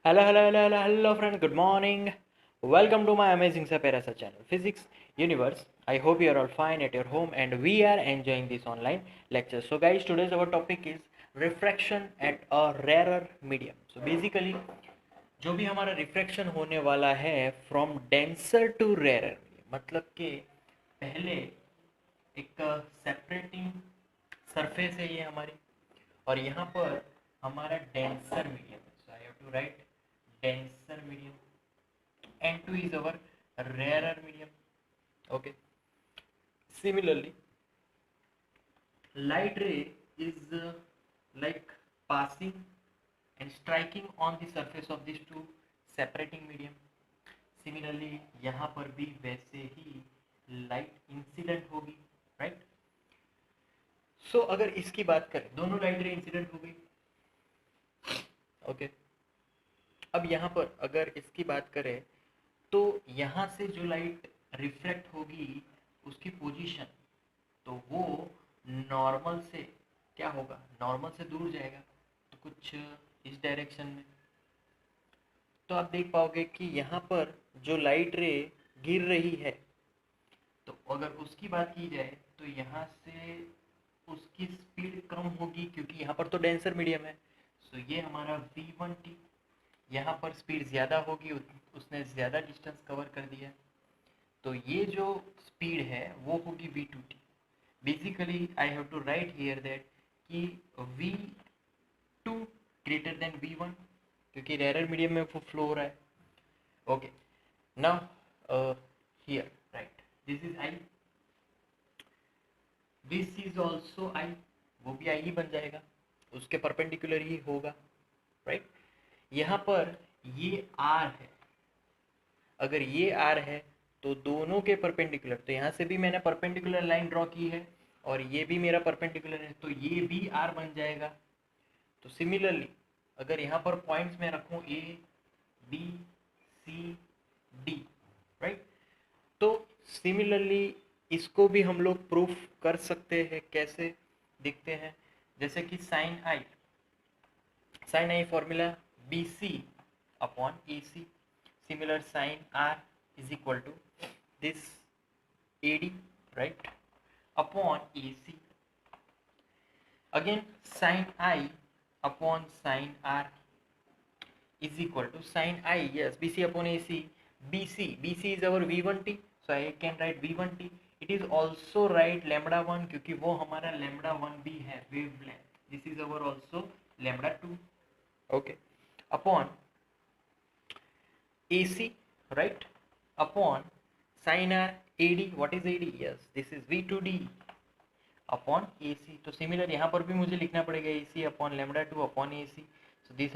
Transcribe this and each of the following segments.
Hello, friend. Good morning. Welcome to my amazing Saperasa channel, Physics Universe. I hope you are all fine at your home and we are enjoying this online lecture. So, guys, today's our topic is refraction at a rarer medium. So, basically, जो भी हमारा refraction होने वाला है from denser to rare, मतलब कि पहले एक सेपरेटिंग सरफेस है ये हमारी, और यहाँ पर हमारा डेंसर मीडियम है. So I have to write denser medium, N2 is our rarer medium. Okay, similarly light ray is like passing and striking on the surface of these two separating medium. Similarly यहाँ पर भी वैसे ही light incident होगी, right. सो अगर इसकी बात करें, दोनों लाइट रे इंसिडेंट हो गई. ओके, अब यहाँ पर अगर इसकी बात करें तो यहाँ से जो लाइट रिफ्लेक्ट होगी उसकी पोजीशन, तो वो नॉर्मल से क्या होगा, नॉर्मल से दूर जाएगा, तो कुछ इस डायरेक्शन में. तो आप देख पाओगे कि यहाँ पर जो लाइट रे गिर रही है, तो अगर उसकी बात की जाए तो यहाँ से उसकी स्पीड कम होगी क्योंकि यहाँ पर तो डेंसर मीडियम है. सो ये हमारा V1T, यहाँ पर स्पीड ज़्यादा होगी, उसने ज़्यादा डिस्टेंस कवर कर दिया, तो ये जो स्पीड है वो होगी V2T. Basically I have to write here that कि V2 ग्रेटर देन V1, क्योंकि रेयर मीडियम में वो फ्लो हो रहा है. Okay, now here right, this is I, this is also I, वो भी I ही बन जाएगा, उसके परपेंडिकुलर ही होगा, राइट. यहाँ पर ये R है, अगर ये R है तो दोनों के परपेंडिकुलर, तो यहाँ से भी मैंने परपेंडिकुलर लाइन ड्रॉ की है और ये भी मेरा परपेंडिकुलर है, तो ये भी R बन जाएगा. तो सिमिलरली अगर यहाँ पर पॉइंट्स में रखूँ A, B, C, D, right, तो सिमिलरली इसको भी हम लोग प्रूफ कर सकते हैं. कैसे दिखते हैं, जैसे कि sine I formula BC upon AC. Similar sin R is equal to this AD, right, upon AC. Again sin I upon sin R is equal to sin I, yes, BC upon AC. BC is our V1T, so I can write V1T. It is also right lambda 1 क्योंकि वो हमारा lambda 1 भी है wavelength. This is our also lambda 2. Okay, upon AC, right, upon sin R AD. What is AD? Yes, this is V2D upon AC. तो similar यहाँ पर भी मुझे लिखना पड़ेगा AC upon lambda 2 upon AC. So this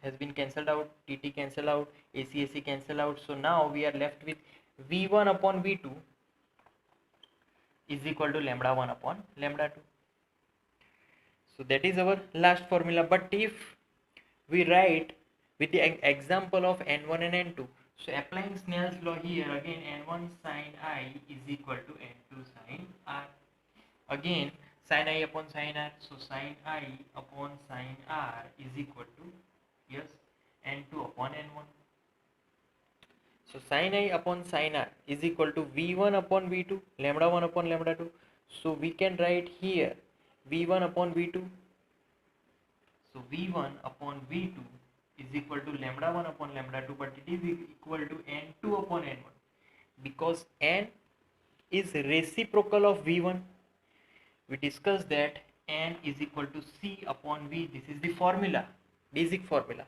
has been cancelled out, TT cancel out, AC cancel out. So now we are left with V1 upon V2 is equal to lambda 1 upon lambda 2. So that is our last formula. But if we write with the example of N1 and N2, so applying Snell's law here, again N1 sin I is equal to N2 sin R. Again sin I upon sin R, so sin I upon sin R is equal to, yes, N2 upon N1. So sin I upon sin R is equal to V1 upon V2, lambda 1 upon lambda 2. So we can write here V1 upon V2. So V1 upon V2 is equal to lambda 1 upon lambda 2, but it is equal to N2 upon N1 because N is reciprocal of V1. We discussed that N is equal to C upon V. This is the formula, basic formula.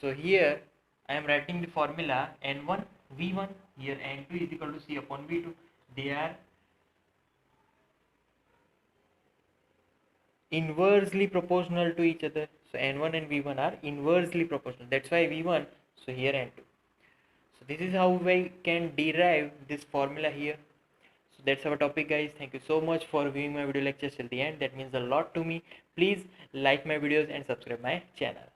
So here I am writing the formula N1 V1, here N2 is equal to C upon V2. They are inversely proportional to each other. So N1 and V1 are inversely proportional. That's why V1, so here N2. So this is how we can derive this formula here. So that's our topic, guys. Thank you so much for viewing my video lectures till the end. That means a lot to me. Please like my videos and subscribe my channel.